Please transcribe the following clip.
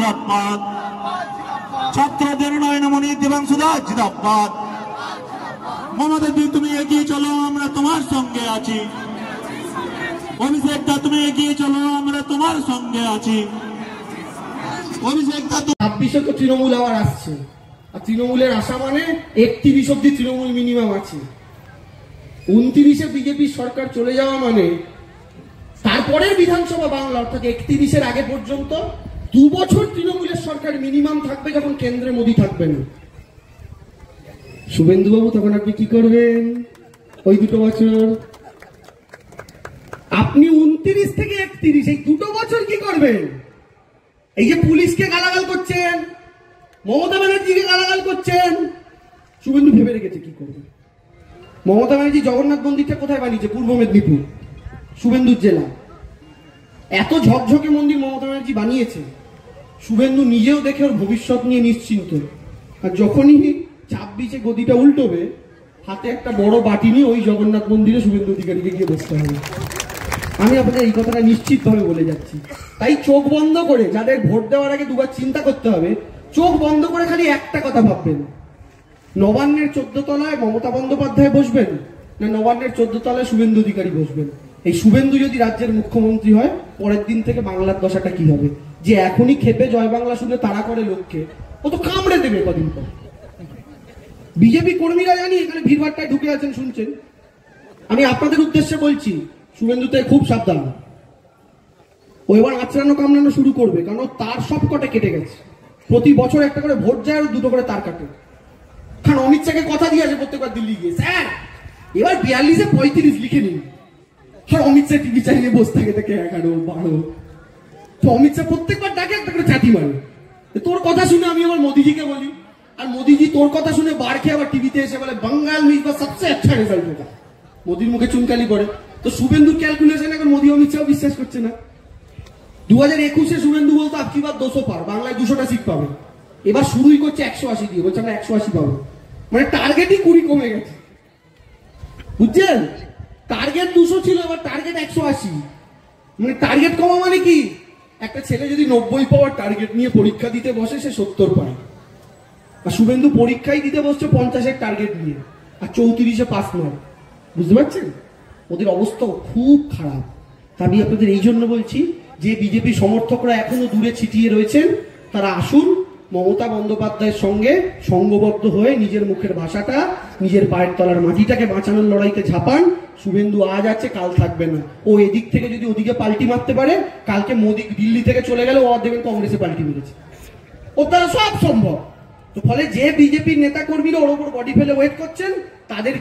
জিন্দাবাদ। ছাত্রদের নয়নমণি দেবাংশু দাস জিন্দাবাদ। মমতা দি তুমি এগিয়ে চলো, আমরা তোমার সঙ্গে আছি। অভিষেক দা তুমি এগিয়ে চলো, আমরা তোমার সঙ্গে আছি। অভিষেক দা 26-এ তো তৃণমূল আবার আসছে, আর তৃণমূলের আশা মানে 31 অব্দি তৃণমূল মিনিমাম আছে। 29-এ বিজেপির সরকার চলে যাওয়া মানে তারপরে বিধানসভা বাংলা, অর্থাৎ 31-এর আগে পর্যন্ত 2 বছর তৃণমূলের সরকার মিনিমাম থাকবে, যখন কেন্দ্রে মোদী থাকবে না। শুভেন্দু বাবু, তখন আপনি কি করবেন? ওই 2 বছর আপনি 29 থেকে 31 এই 2 বছর কি করবেন? এই যে পুলিশকে গালাগাল করছেন, মমতা ব্যানার্জিকে গালাগাল করছেন, শুভেন্দু ভেবে রেখেছে কি করবে। মমতা ব্যানার্জি জগন্নাথ মন্দিরটা কোথায় বানিয়েছে? পূর্ব মেদিনীপুর, শুভেন্দুর জেলা। এত ঝকঝকে মন্দির মমতা ব্যানার্জি বানিয়েছে, শুভেন্দু নিজেও দেখে ওর ভবিষ্যৎ নিয়ে নিশ্চিন্ত। আর যখনই 26-এ গদিটা উল্টোবে, হাতে একটা বড় বাটি নিয়ে ওই জগন্নাথ মন্দিরে শুভেন্দু অধিকারীকে গিয়ে বসতে হবে। আমি আপনাদের এই কথাটা নিশ্চিতভাবে বলে যাচ্ছি। তাই চোখ বন্ধ করে, যাদের ভোট দেওয়ার আগে 2বার চিন্তা করতে হবে, চোখ বন্ধ করে খালি একটা কথা ভাববেন, নবান্নের 14 তলায় মমতা বন্দ্যোপাধ্যায় বসবেন, না নবান্নের 14 তলায় শুভেন্দু অধিকারী বসবেন। এই শুভেন্দু যদি রাজ্যের মুখ্যমন্ত্রী হয়, পরের দিন থেকে বাংলার দশাটা কি হবে? যে এখনই খেপে জয় বাংলা শুনে তাড়া করে লোককে, ও তো কামড়ে দেবে কদিন পর। বিজেপি কর্মীরা জানি এখানে ভিড়ভাট্টায় ঢুকে আছেন, শুনছেন। আমি আপনাদের উদ্দেশ্যে বলছি, শুভেন্দুতে খুব সাবধান। ও এবার আচরানো কামড়ানো শুরু করবে, কারণ তার সব কটে কেটে গেছে। প্রতি বছর একটা করে ভোট যায় আর 2টো করে তার কাটে। কারণ অমিত শাহকে কথা দিয়ে আছে প্রত্যেকবার দিল্লি গিয়ে, স্যার এবার 42-এ 35 লিখে নিন। আর অমিত শাহ টিভি চালিয়ে বসে থাকে, থেকে 11, 12। তো অমিত শাহ প্রত্যেকবার ডাকে একটা করে চাটি মারে। তোর কথা শুনে আমি আবার মোদিজিকে বলি, আর মোদিজি তোর কথা শুনে বার খেয়ে আবার টিভিতে এসে বলে বাঙ্গাল মিস বা সবচেয়ে আচ্ছা রেজাল্ট হোগা। মোদির মুখে চুনকালি পড়ে। তো শুভেন্দুর ক্যালকুলেশন এখন মোদি অমিত শাহ বিশ্বাস করছে না। 2021-এ শুভেন্দু বলতো আপকি বার 200 পার, বাংলায় 200টা সিট পাবে। এবার শুরুই করছে 180 দিয়ে, বলছে আমরা 180 পাবো। মানে টার্গেটই 20 কমে গেছে, বুঝছেন? টার্গেট 200 ছিল, এবার টার্গেট 180। মানে টার্গেট কমা মানে কি? একটা ছেলে যদি 90 পাওয়ার টার্গেট নিয়ে পরীক্ষা দিতে বসে, সে 70 পায়। আর শুভেন্দু পরীক্ষায় দিতে বসছে 50-এর টার্গেট নিয়ে, আর 34-এ পাস নয়। বুঝতে পারছেন? ওদের অবস্থা খুব খারাপ। আমি আপনাদের এই জন্য বলছি যে বিজেপি সমর্থকরা এখনো দূরে ছিটিয়ে রয়েছেন, তারা আসুন মমতা বন্দ্যোপাধ্যায়ের সঙ্গে সঙ্গবদ্ধ হয়ে নিজের মুখের ভাষাটা, নিজের পায়ের তলার মাটিটাকে বাঁচানোর লড়াইতে ঝাঁপান। শুভেন্দু আজ আছে, কাল থাকবে না। ও এদিক থেকে যদি ওদিকে পাল্টি মারতে পারে, কালকে মোদি দিল্লি থেকে চলে গেলে ও দেখবেন কংগ্রেসে পাল্টি মেরেছে। ওর দ্বারা সব সম্ভব। তো ফলে যে বিজেপির নেতা কর্মীরা ওর ওপর বডি ফেলে ওয়েট করছেন, তাদের